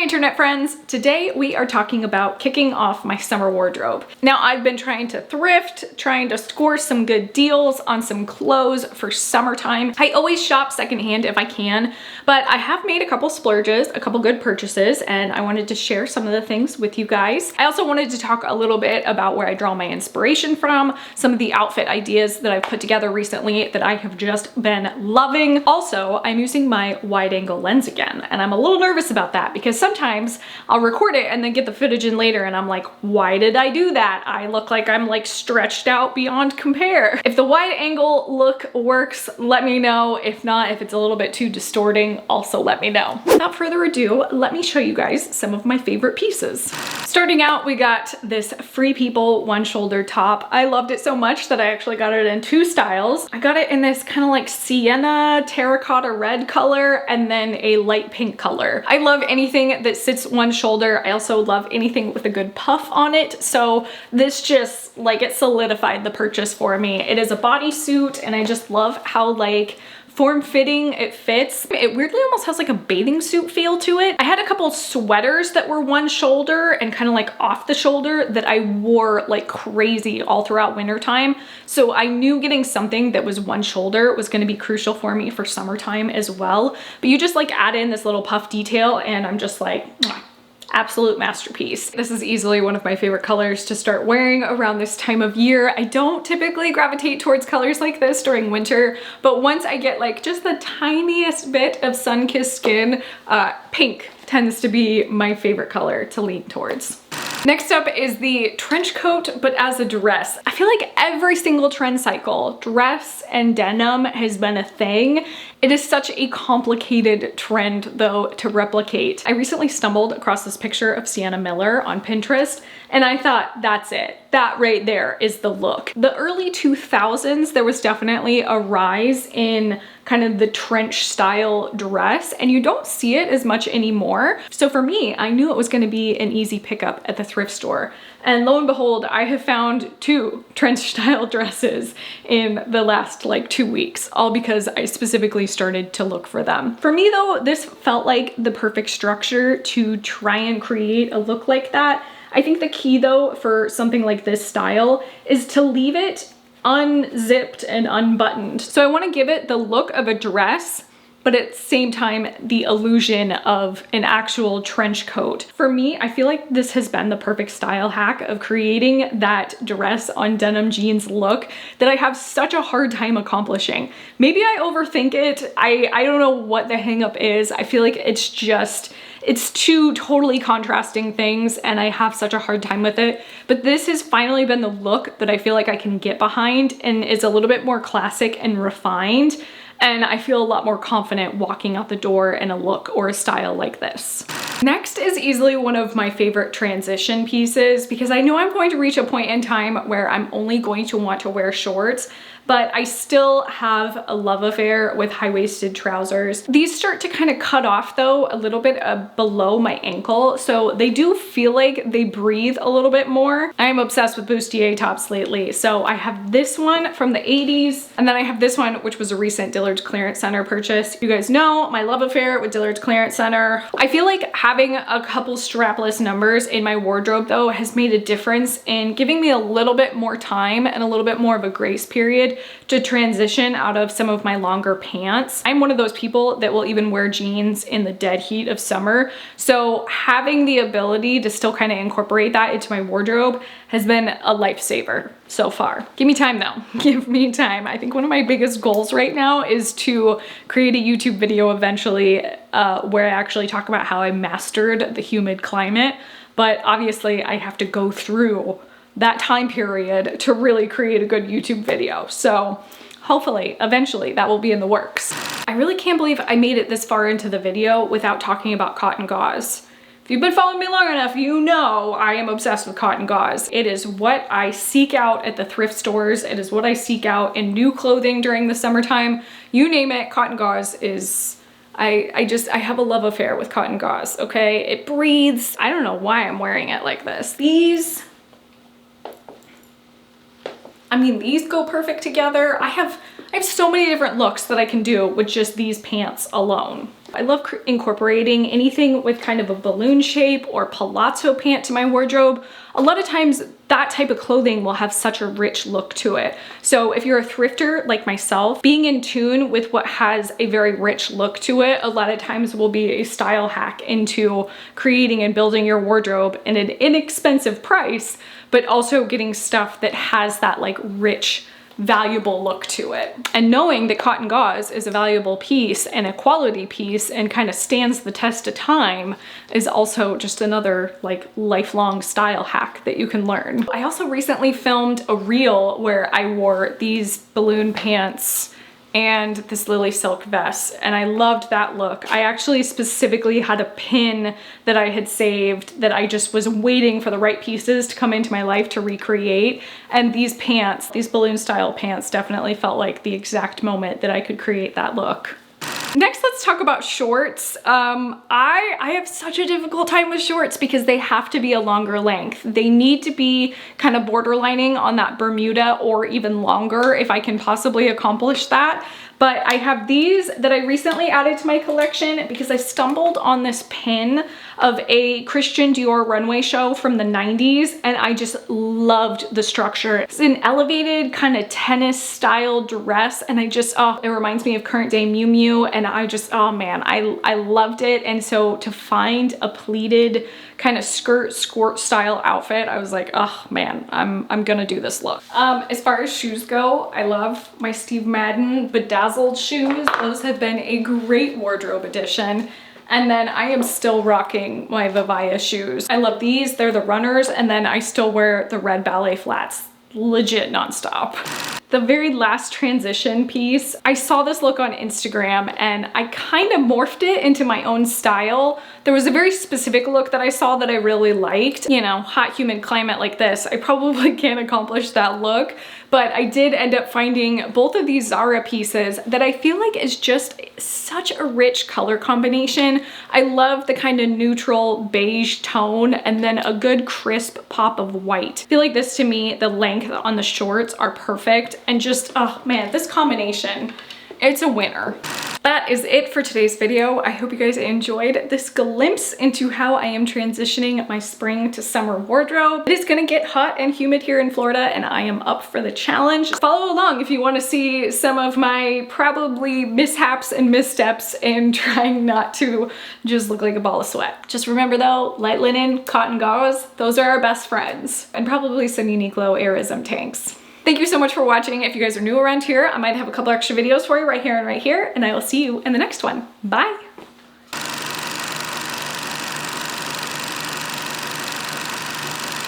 internet friends, today we are talking about kicking off my summer wardrobe. Now I've been trying to thrift, trying to score some good deals on some clothes for summertime. I always shop secondhand if I can, but I have made a couple splurges, a couple good purchases, and I wanted to share some of the things with you guys. I also wanted to talk a little bit about where I draw my inspiration from, some of the outfit ideas that I've put together recently that I have just been loving. Also, I'm using my wide angle lens again, and I'm a little nervous about that because sometimes I'll record it and then get the footage in later and I'm like, why did I do that? I look like I'm like stretched out beyond compare. If the wide angle look works, let me know. If not, if it's a little bit too distorting, also let me know. Without further ado, let me show you guys some of my favorite pieces. Starting out, we got this Free People one shoulder top. I loved it so much that I actually got it in two styles. I got it in this kind of like sienna terracotta red color and then a light pink color. I love anything that sits one shoulder. I also love anything with a good puff on it. So this just like it solidified the purchase for me. It is a bodysuit and I just love how like form-fitting it fits. It weirdly almost has like a bathing suit feel to it. I had a couple sweaters that were one shoulder and kind of like off the shoulder that I wore like crazy all throughout wintertime. So I knew getting something that was one shoulder was going to be crucial for me for summertime as well. But you just like add in this little puff detail and I'm just like, mwah. Absolute masterpiece. This is easily one of my favorite colors to start wearing around this time of year. I don't typically gravitate towards colors like this during winter, but once I get like just the tiniest bit of sun-kissed skin, pink tends to be my favorite color to lean towards. Next up is the trench coat, but as a dress. I feel like every single trend cycle, dress and denim has been a thing. It is such a complicated trend though to replicate. I recently stumbled across this picture of Sienna Miller on Pinterest and I thought, that's it. That right there is the look. The early 2000s, there was definitely a rise in kind of the trench style dress and you don't see it as much anymore. So for me, I knew it was going to be an easy pickup at the thrift store. And lo and behold, I have found two trench style dresses in the last like 2 weeks, all because I specifically started to look for them. For me though, this felt like the perfect structure to try and create a look like that. I think the key though for something like this style is to leave it unzipped and unbuttoned. So I want to give it the look of a dress, but at the same time, the illusion of an actual trench coat. For me, I feel like this has been the perfect style hack of creating that dress on denim jeans look that I have such a hard time accomplishing. Maybe I overthink it. I don't know what the hang up is. I feel like it's two totally contrasting things and I have such a hard time with it. But this has finally been the look that I feel like I can get behind and is a little bit more classic and refined. And I feel a lot more confident walking out the door in a look or a style like this. Next is easily one of my favorite transition pieces because I know I'm going to reach a point in time where I'm only going to want to wear shorts, but I still have a love affair with high-waisted trousers. These start to kind of cut off though a little bit below my ankle, so they do feel like they breathe a little bit more. I'm obsessed with bustier tops lately, so I have this one from the 80s, and then I have this one which was a recent Dillard's Clearance Center purchase. You guys know my love affair with Dillard's Clearance Center. I feel like having a couple strapless numbers in my wardrobe though has made a difference in giving me a little bit more time and a little bit more of a grace period to transition out of some of my longer pants. I'm one of those people that will even wear jeans in the dead heat of summer. So having the ability to still kind of incorporate that into my wardrobe has been a lifesaver so far. Give me time though, give me time. I think one of my biggest goals right now is to create a YouTube video eventually where I actually talk about how I mastered the humid climate. But obviously I have to go through that time period to really create a good YouTube video. So hopefully, eventually that will be in the works. I really can't believe I made it this far into the video without talking about cotton gauze. If you've been following me long enough, you know I am obsessed with cotton gauze. It is what I seek out at the thrift stores. It is what I seek out in new clothing during the summertime. You name it, cotton gauze is I have a love affair with cotton gauze, okay? It breathes. I don't know why I'm wearing it like this. These go perfect together. I have so many different looks that I can do with just these pants alone. I love incorporating anything with kind of a balloon shape or palazzo pant to my wardrobe. A lot of times that type of clothing will have such a rich look to it. So if you're a thrifter like myself, being in tune with what has a very rich look to it, a lot of times will be a style hack into creating and building your wardrobe at an inexpensive price, but also getting stuff that has that like rich, valuable look to it. And knowing that cotton gauze is a valuable piece and a quality piece and kind of stands the test of time is also just another like lifelong style hack that you can learn. I also recently filmed a reel where I wore these balloon pants and this lily silk vest, and I loved that look. I actually specifically had a pin that I had saved that I just was waiting for the right pieces to come into my life to recreate, and these pants, these balloon style pants, definitely felt like the exact moment that I could create that look. Next, let's talk about shorts. I have such a difficult time with shorts because they have to be a longer length. They need to be kind of borderlining on that Bermuda or even longer if I can possibly accomplish that. But I have these that I recently added to my collection because I stumbled on this pin of a Christian Dior runway show from the 90s, and I just loved the structure. It's an elevated kind of tennis style dress, and I just, oh, it reminds me of current day Miu Miu, and I just, oh man, I loved it. And so to find a pleated kind of skirt style outfit, I was like, oh man, I'm gonna do this look. As far as shoes go, I love my Steve Madden bedazzled shoes. Those have been a great wardrobe addition. And then I am still rocking my Vivaya shoes. I love these, they're the runners, and then I still wear the red ballet flats, legit nonstop. The very last transition piece, I saw this look on Instagram and I kind of morphed it into my own style. There was a very specific look that I saw that I really liked. You know, hot humid climate like this, I probably can't accomplish that look, but I did end up finding both of these Zara pieces that I feel like is just such a rich color combination. I love the kind of neutral beige tone and then a good crisp pop of white. I feel like this, to me, the length on the shorts are perfect, and just, oh man, this combination, it's a winner. That is it for today's video. I hope you guys enjoyed this glimpse into how I am transitioning my spring to summer wardrobe. It is gonna get hot and humid here in Florida, and I am up for the challenge. Follow along if you want to see some of my probably mishaps and missteps in trying not to just look like a ball of sweat. Just remember though, light linen, cotton gauze, those are our best friends. And probably some Uniqlo Aerism tanks. Thank you so much for watching. If you guys are new around here, I might have a couple extra videos for you right here and right here, and I will see you in the next one. Bye.